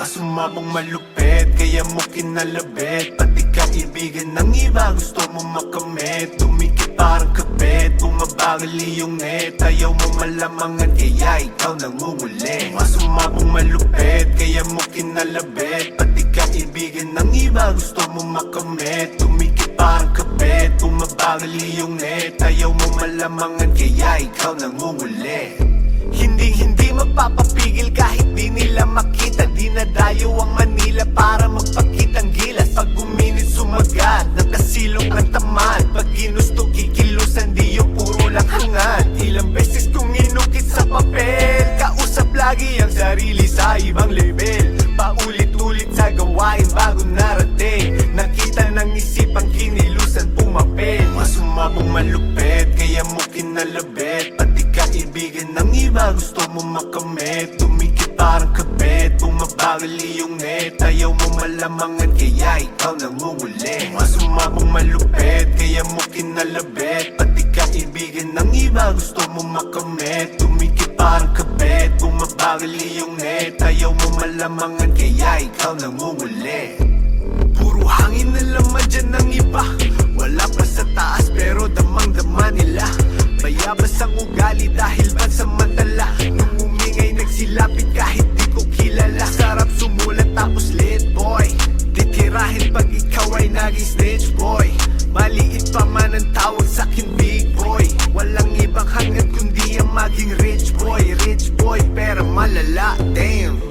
Sumabong malupit, kaya mo kinalabit. Pati kaibigan ng iba, gusto mo makamit. Tumikit parang kapit, bumabagal iyong net. Ayaw mo malamangan, kaya ikaw nangunguli. Sumabong malupit, kaya mo kinalabit. Pati kaibigan ng iba, gusto mo makamit. Tumikit parang kapit, bumabagal iyong net. Ayaw mo malamangan, kaya ikaw nangunguli. Hindi mapapapigil kahit di nila makita. Dinadayo ang Manila para magpakitang gilas. Pag uminit sumagat, nakasilong ang tamad. Pag ginusto kikilusan, di yung puro lang hangad. Ilang beses kong inukit sa papel, kausap lagi ang sarili sa ibang level. Paulit-ulit sa gawain bago narating. Nakita ng isipang kinilusan pumapel. Sumabong malupit, kaya mo kinalabit. Pati kaibigan ng iba, gusto mo makamit. Tumikit parang kapit, bumabagal iyong net. Ayaw mo malamangan, kaya ikaw nangunguli. Sumabong malupit, kaya mo kinalabit. Pati kaibigan ng iba, gusto mo makamit. Tumikit parang kapit, bumabagal iyong net. Ayaw mo malamangan, kaya ikaw nangunguli. Puro hangin na laman dyan ng iba. Wala pa sa taas pero damang-dama nila. Bayabas ang ugali dahil pansamantala. Nung umingay nagsilapit kahit di ko kilala. Sarap sumulat tapos lit boy. Titirahin pag ikaw ay naging snitch boy. Maliit pa man ang tawag sa'kin big boy. Walang ibang hangad kundi ang maging rich boy. Rich boy pero malala, damn.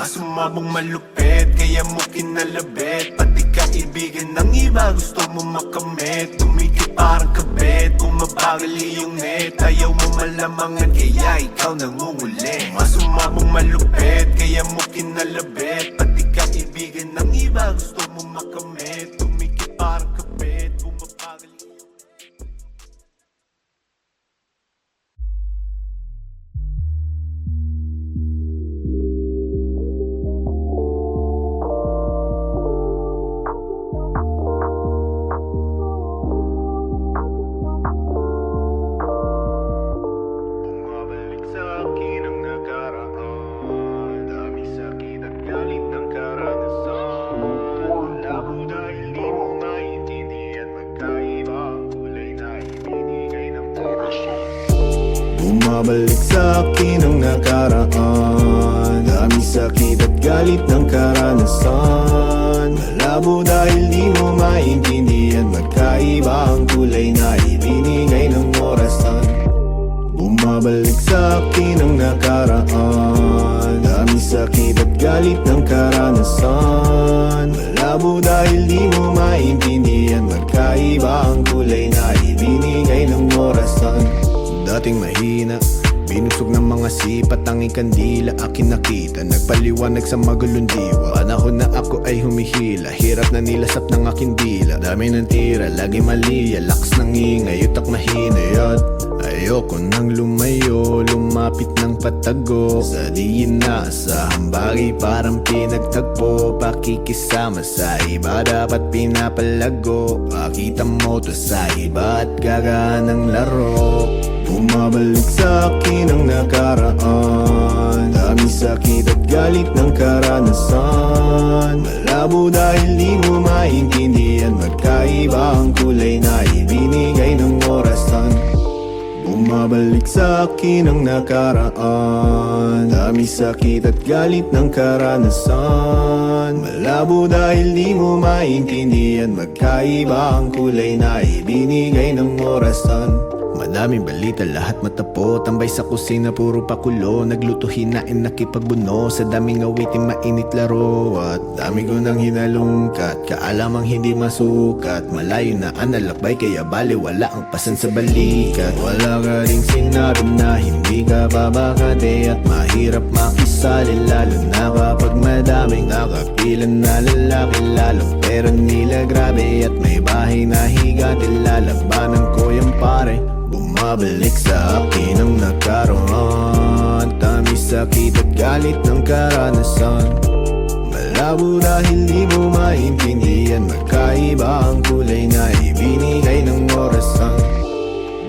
Sumabong malupit, kaya mo kinalabit. Pati kaibigan ng iba, gusto mo makamit. Tumikit parang kabit, bumabagal iyong net. Ayaw mo malamangan, kaya ikaw nangunguli. Sumabong malupit, kaya mo kinalabit. Pati kaibigan ng iba, gusto mo makamit. Tumikit parang kabit, bumabagal iyong net. Bumabalik sa akin ang nakaraan. Dami sakit at galit ng karanasan. Malabo dahil di mo maintindihan. Magkaiba ang kulay na ibinigay ng orasan. Bumabalik sa akin ang nakaraan. Dami sakit at galit ng karanasan. Malabo dahil di mo maintindihan. Magkaiba ang kulay na ibinigay ng orasan. Dating mahina, binusog ng mga sipat, tanging kandila akin nakita. Nagpaliwanag sa magulong diwa. Panahon na ako ay humihila, hirap na nilasap ng aking dila. Dami ng tira, lagi mali, lakas ng ingay, utak mahina yun. Ayoko nang lumayo, lumapit ng patago. Sa diin na sa hambagi parang pinagtagpo. Pakikisama sa iba dapat pinapalago. Pakita mo to sa iba at gagaan ng laro. Bumabalik sa akin ang nakaraan. Dami sakit at galit ng karanasan. Malabo dahil di mo maintindihan. Magkaiba ang kulay na ibinigay ng orasan. Bumabalik sa akin ang nakaraan. Dami sakit at galit ng karanasan. Malabo dahil di mo maintindihan. Magkaiba ang kulay na ibinigay ng orasan. Madaming balita, lahat matapo. Tambay sa kusina, puro pakulo. Nagluto, hinain, nakipagbuno. Sa daming awitin, mainit laro. At dami ko nang hinalungkat, kaalamang hindi masukat. Malayo na ang nalakbay, kaya bali wala ang pasan sa balikat. Wala ka ring sinabi na hindi ka babakate. At mahirap makisali, lalo na kapag madaming nakapilan na lalaki. Lalong pero nila grabe at may bahay na higa. Lalabanan ko yung pare. Bumabalik sa akin ang nagkaroon. Tamis, sakit at galit ng karanasan. Malabo dahil di mo maintindihan, magkaiba ang kulay na ibinigay ng orasan.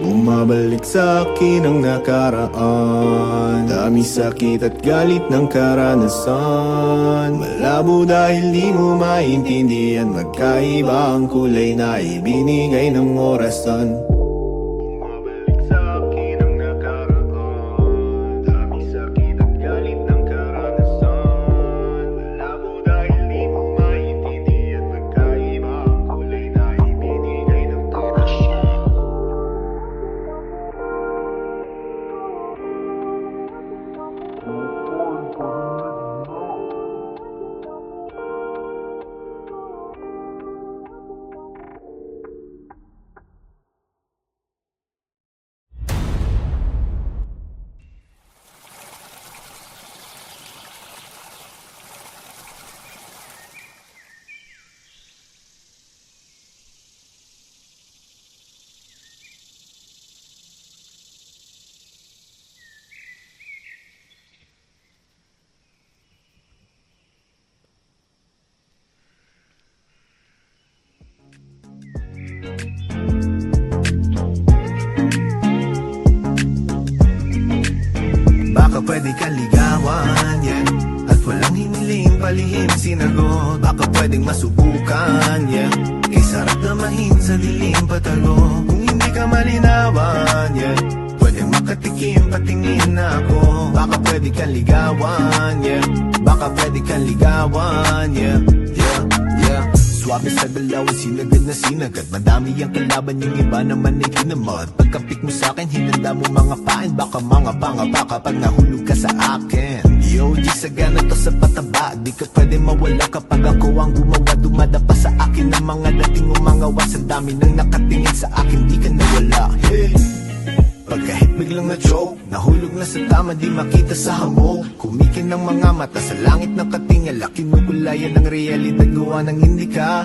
Bumabalik sa akin ang nakaraan, dami sakit at galit ng karanasan. Malabo dahil di mo maintindihan, magkaiba ang kulay na ibinigay ng orasan. Bumabalik sa akin ang nakaraan, dami sakit at galit ng karanasan. Malabo dahil di mo maintindihan, magkaiba ang kulay na ibinigay ng orasan. Baka pwede kang ligawan, yeah, at walang hiniling palihim sinagot. Baka pwedeng masubukan, yeah, kay sarap damahin sa dilim patago. Kung hindi ka malinawan, yeah, pwedeng makatikim patingin na ako. Baka pwede kang ligawan, yeah, baka pwede kang ligawan, yeah, yeah, yeah. Swabe sa galaw, sinagad na sinagad. Madami ang kalaban, yung iba naman ay kinamad. Pagkapik mo sa'kin, hinanda mo mga pain. Baka mga pangapa kapag nahulog ka sa akin. Yo, G, sagana to sa pataba. Di ka pwede mawala kapag ako ang gumawa. Dumadapa sa akin ang mga dating umangawas. Ang dami nang nakatingin sa akin, di ka nawala. Hey! Pagkahit biglang na joke, nahulog na sa tama, di makita sa hamog. Kumikin ng mga mata sa langit ng katingala, kinukulayan ng realidad, gawa ng hindi ka.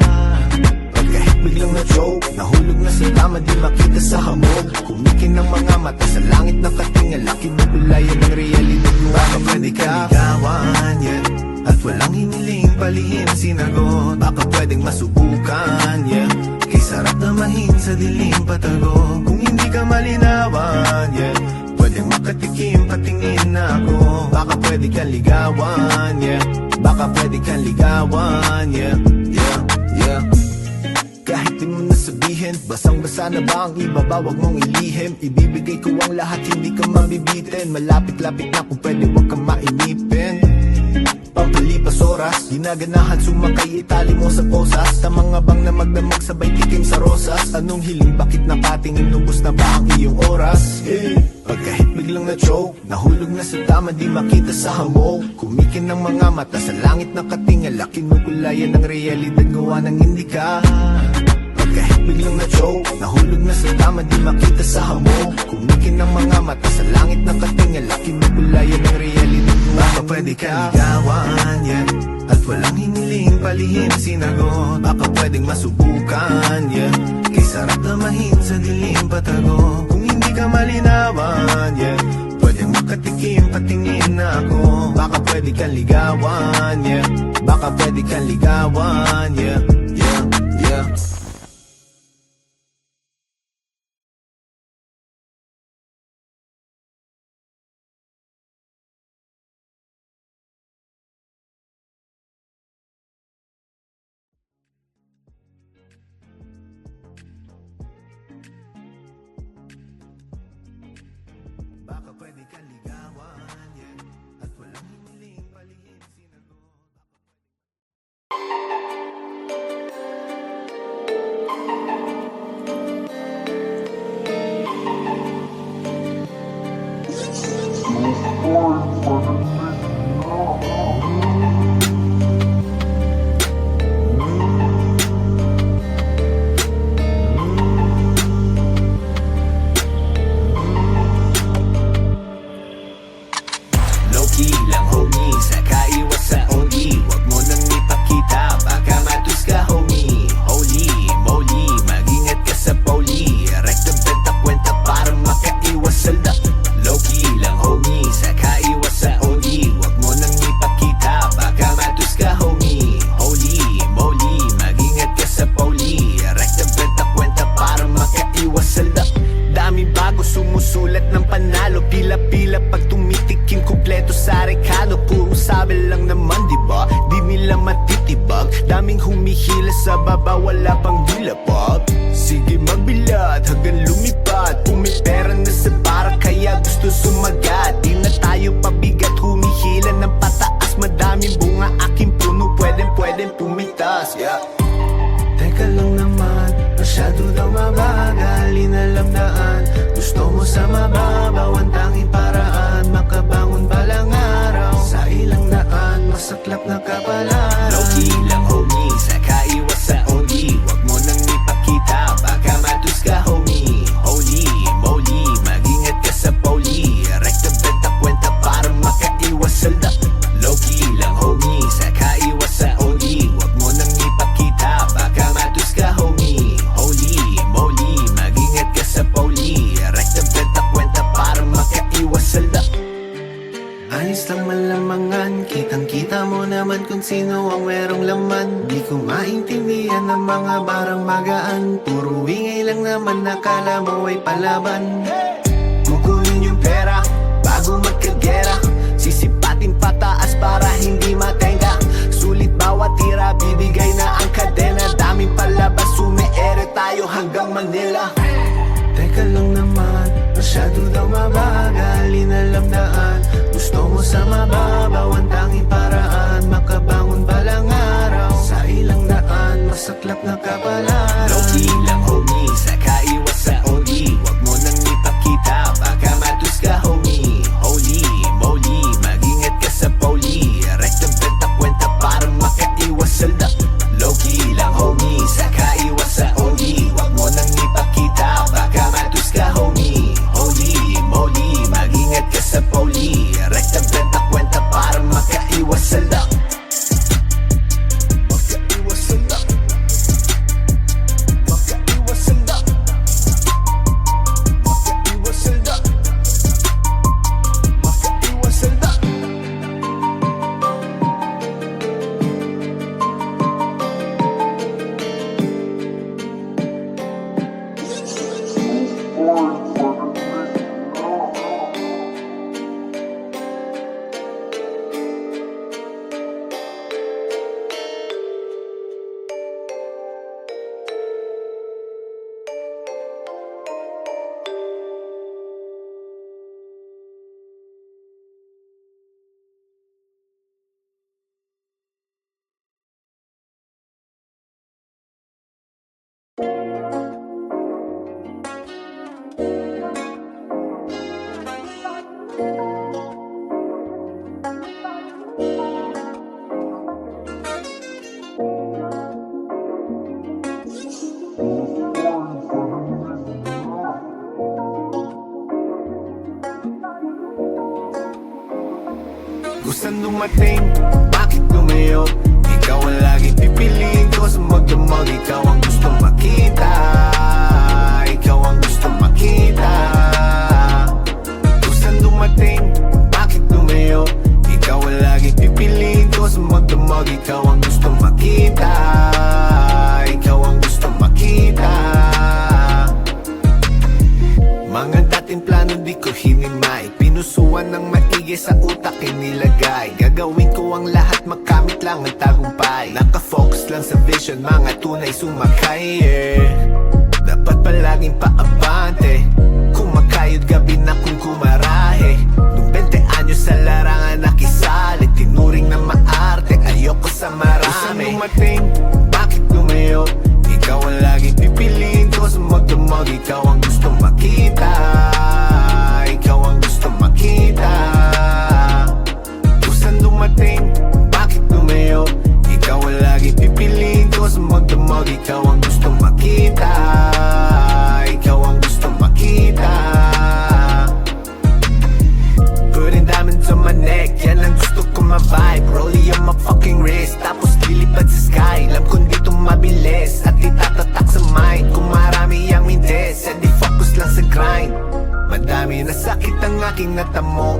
Pagkahit biglang na joke, nahulog na sa tama, di makita sa hamog. Kumikin ng mga mata sa langit ng katingala, kinukulayan ng realidad, gawa ng hindi ka. Ligawan, yeah, at walang hiniling palihim sinagot. Baka pwedeng masubukan, yeah, kay sarap damahin sa dilim patago. Kung hindi ka malinawan, yeah, pwedeng makatikim patingin na ako. Baka pwede kang ligawan, yeah, baka pwede kang ligawan, yeah, yeah, yeah. Kahit di mo nasabihin, basang-basa na ba ang ibaba, wag mong ilihim. Ibibigay ko ang lahat, hindi ka mabibitin. Malapit-lapit na kung pwede, wag kang mainipin. Pampalipas oras, ginaganahan sumakay, itali mo sa posas. Sa mga bang na magdamag sabay tikim sa rosas. Anong hiling, bakit nakatingin, lubos na ba ang iyong oras? Hey! Pagkahit biglang na choke, nahulog na sa tama, di makita sa hamog. Kumikin ng mga mata sa langit ng katingala, kinukulayan ng realidad, gawa ng hindi ka. Pagkahit biglang na choke, nahulog na sa tama, di makita sa hamog. Kumikin ng mga mata sa langit ng katingala, kinukulayan ng realidad. Baka pwede kang ligawan, yeah, at walang hiniling palihim sinagot. Baka pwedeng masubukan, yeah, kay sarap damahin sa dilim patago. Kung hindi ka malinawan, yeah, pwedeng makatikim patingin na ako. Baka pwede kang ligawan, yeah, baka pwede kang ligawan, yeah, yeah, yeah. Baka pwede kang ligawan, yeah, at walang hiniling palihim sinagot. nanalo. Pila-pila pag tumitikim kumpleto sa rekado. Puro sabi lang naman diba, di nila matitibag. Daming humihila sa baba, wala pang dilapag. Sige magbilad hanggang lumipad. Pumipera na sa bara kaya gusto sumagat. Di na tayo pabigat, humihila ng pataas. Madaming bunga aking puno, pwedeng pumitas, yeah. Teka lang naman, masyado daw mabagal. Inalam daan, gusto mo sa mababaw. Ang tanging paraan, makabangon balang araw. Sa ilang daan, masaklap na kapalaran. Low-key lang homie, saka iwas sa OD. Wag mo nang ipakita, baka matus ka homie. Holy moly, mag-ingat ka sa poli. Rekta benta kwenta para makaiwas sa low-key lang homie, saka iwas sa OD. Wag mo nang ipakita, baka matus ka homie. Holy moly, mag-ingat ka sa poli. Rekta benta kwenta para makaiwas sa ayos lang malamangan, kitang-kita mo naman kung sino ang merong laman. Di ko maintindihan ng mga barang magaan. Puro ingay lang naman, nakala mo ay palaban. Kukunin yung pera bago magkagera. Sisipatin pataas para hindi matenga. Sulit bawat tira, bibigay na ang kadena. Daming palabas, sumeere tayo hanggang Manila. Teka lang naman, masyado daw mabagal. Inalam daan, gusto mo sa mababaw. Ang tanging paraan, makabangon balang araw. Sa ilang daan, masaklap na kapalaran. Low-key lang homie, saka iwas sa OD. Wag mo nang ipakita, baka matus ka homie. Holy moly, mag-ingat ka sa poli. Rekta benta kwenta para makaiwas sa low-key lang homie, saka iwas sa OD. Wag mo nang ipakita, baka matus ka homie. Holy moly, mag-ingat ka sa poli. Rekta benta kwenta para makaiwas sa makaiwas sa makaiwas sa makaiwas sa makaiwas sa Gustong dumating, bakit lumayo? Ikaw ang laging pipiliin ko sa magdamag. Ikaw ang gustong makita, ikaw ang gustong makita. Gustong dumating, bakit lumayo? Ikaw ang laging pipiliin ko sa magdamag. Ikaw ang gustong makita, ikaw ang gustong makita. Mga dating plano di ko hinimay, pinusuan ng maigi sa utak inilagay. Gagawin ko ang lahat, makamit lang ang tagumpay. Nakafocus lang sa vision, mga tunay sumakay, yeah. Dapat palaging paabante, kumakayod gabi na kung kumarahe. Nung 20 anyos sa larangan nakisali, tinuring na maarte, ayoko sa marami. Isang dumating, bakit lumayo? Ikaw ang laging pipiliin ko sa magdamag. Ikaw ang gustong makita, ikaw ang gustong makita. Gustong dumating, bakit lumayo? Ikaw ang laging pipiliin ko sa magdamag. Ikaw ang gustong makita, ikaw ang gustong makita. Putting diamonds on my neck, yan ang gusto ko ma-vibe. Rollie on my fucking wrist, tapos lilipad sa sky. Alam kong dito mabilis at itatatak sa mind. Kung marami ang mindes, edi focus lang sa grind. Madami na sakit ang aking natamo,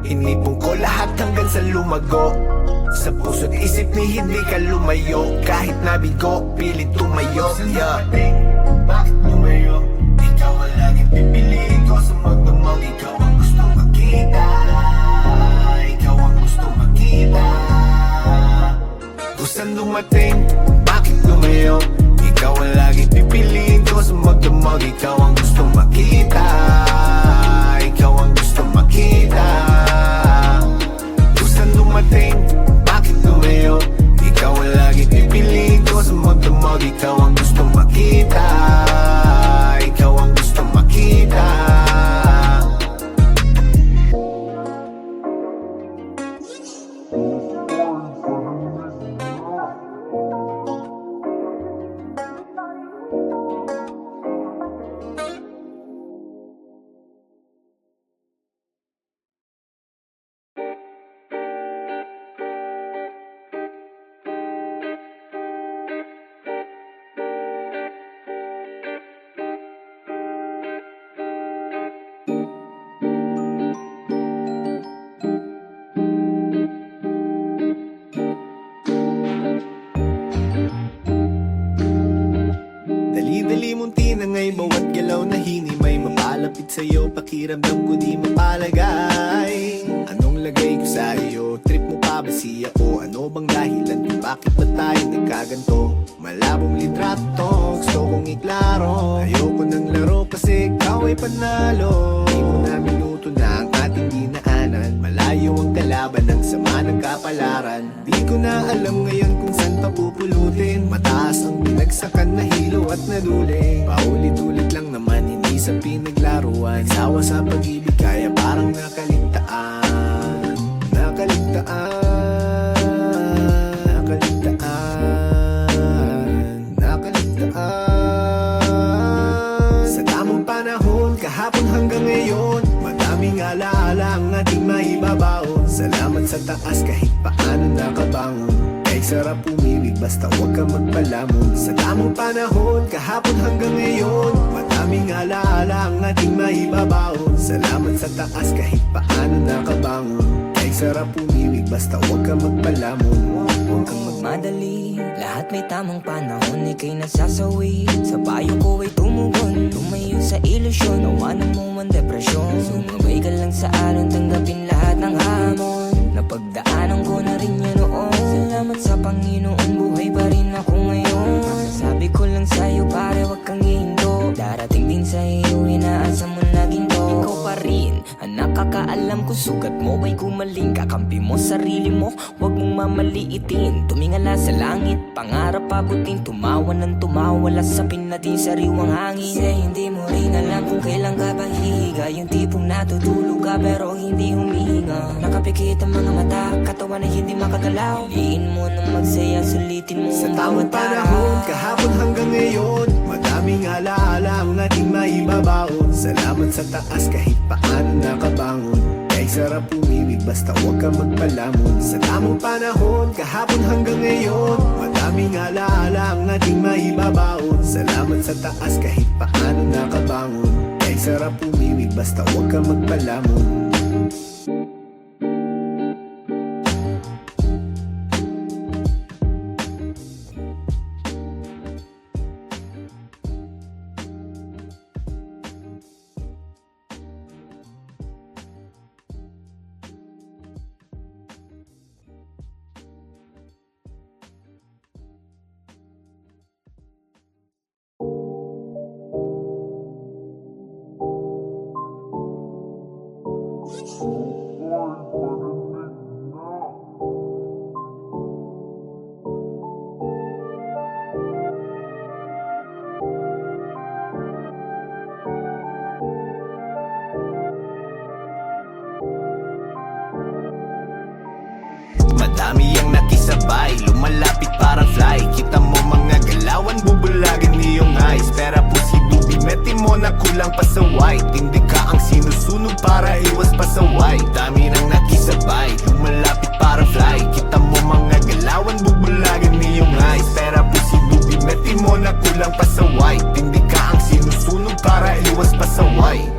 inipon ko lahat hanggang sa lumago. Sa puso't isip ni hindi ka lumayo. Kahit nabigo, pilit tumayo, yeah. Bakit lumayo? Ikaw ang laging pipiliin ko sa magdamag. Ikaw pakiramdam ko di mapalagay. Anong lagay ko sa iyo? Trip mo pa ba siya o ano bang dahilan kung bakit ba tayo nagkaganto? Malabong litrato, gusto kong iklaro. Ayoko ng laro kasi ikaw ay panalo. Di mo na minuto na ang ating dinaanan. Malayo ang kalaban ng sama ng kapalaran. Di ko na alam ngayon kung saan pa pupulutin. Mataas ang binagsakan na hilo at naduling. Paulit-ulit lang naman, hindi sa pinaglaruan. Nagsawa sa pag-ibig kaya parang nakaligtaan. Nakaligtaan. Sa tamang panahon, kahapon hanggang ngayon, madaming alaala ang ating maibabaon. Salamat sa taas kahit paano nakabangon. Kahit sarap pumilig basta huwag ka magpalamon. Sa tamang panahon, kahapon hanggang ngayon, madaming alaala ang ating maibabaon. Salamat sa taas kahit paano nakabangon. Kahit sarap pumilig basta huwag ka magpalamon. Huwag kang magmadali, lahat may tamang panahon. Ika'y nasasawi, sa payo ko ay tumugon. Tumayo sa ilusyon, nawanan mo ang depresyon. Sumabay ka lang sa alon, tanggapin lahat ng hamon. Napagdaanan ko na rin yan noon. Salamat sa Panginoon, buhay pa rin ako ngayon. Masasabi ko lang sa'yo pare, huwag kang hihinto. Darating din sa iyo, inaasa mo naging to. Ikaw pa rin, ang nakakaalam kung sugat mo ay gumaling. Kakampi mo sarili mo, huwag mong mamaliitin. Tumingala sa langit, pangarap abutin. Tumawa ng tumawa, lasapin natin sariwang hangin. Say hindi mo rin alam kung kailan ka ba hihiga. Yung tipong natutulog ka pero hindi humihinga. Nakapikit ang mga mata, katawan ay hindi makagalaw. Piliin mo na magsaya, sulitin mo Sa ang tamang bawat araw. panahon, kahapon hanggang ngayon, madaming alaala ang ating maibabaon. Salamat sa taas kahit paano nakabangon. Kahit sarap pumilig basta huwag ka magpalamon. Sa tamang panahon, kahapon hanggang ngayon, madaming alaala ang ating maibabaon. Salamat sa taas kahit paano nakabangon. Kahit sarap pumilig basta huwag ka magpalamon. Madami ang nakisabay, lumalapit parang fly. Kita mo mga galawan, bubulagan iyong eyes. Pera posible, bimeti mo na kulang pa sa white. Hindi ka ang sinusunog para iwas pa sa white. Dami nang nakisabay, lumalapit parang fly. Kita mo mga galawan, bubulagan iyong eyes. Pera posible, bimeti mo na kulang pa sa white. Hindi ka ang sinusunog para iwas pa sa white.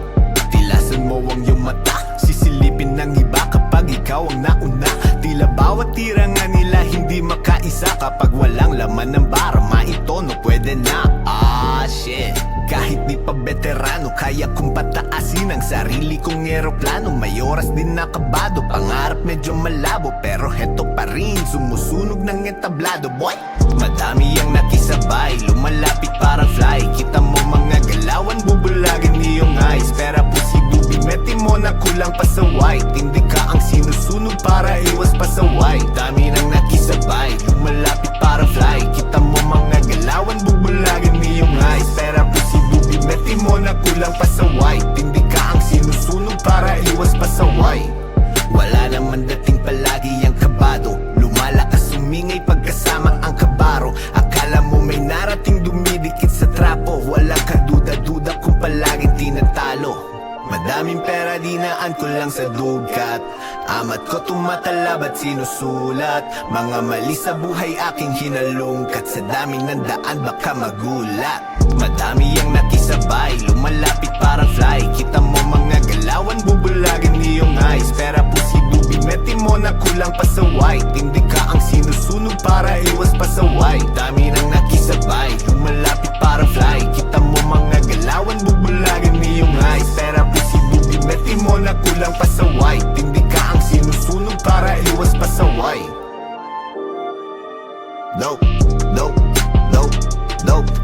Tilasan mo ang iyong mata, sisilipin ng iba kapag ikaw ang nauna. Tila bawat tira nga nila hindi makaisa. Kapag walang laman ng bara, maitono pwede na. Shit, kahit di pa veterano, kaya kong pataasin ang sarili kong eroplano. May oras din nakabado, pangarap medyo malabo, pero heto pa rin, sumusunog ng entablado, boy. Madami ang nakisabay, lumalapit parang fly. Kita mo mga galawan, bubulagan iyong eyes. Pera posible, bimeti mo na kulang pa sa white. Hindi ka ang sinusunog para iwas pa sa white. Dami nang nakisabay, lumalapit parang fly. Kita mo mga galawan, bubulagan iyong eyes. Pera posible, bimeti mo na kulang pa sa white. Hindi ka ang sinusunog para iwas pa sa white. Wala naman dating palagi ang kabado, lumalakas sumingay pagkasama ang kabaro. Akala mo may narating dumidikit sa trapo, wala ka duda-duda kung palaging tinatalo. Madaming pera dinaan ko lang sa dugat, amat ko tumatalab at sinusulat. Mga mali sa buhay aking hinalungkat, sa daming ng daan baka magulat. Madami ang nakisabay, lumalapit parang fly. Kita mo mga galawan, bubulagan iyong eyes. Pera posible, bimeti mo na kulang pa sa white. Hindi ka ang sinusunog para iwas pa sa white. Dami nang nakisabay, lumalapit parang fly. Kita mo mga galawan, bubulagan iyong eyes. Pera posible, pasaway. Hindi ka ang sinusunog para iwas pasaway. Nope, nope, nope, nope.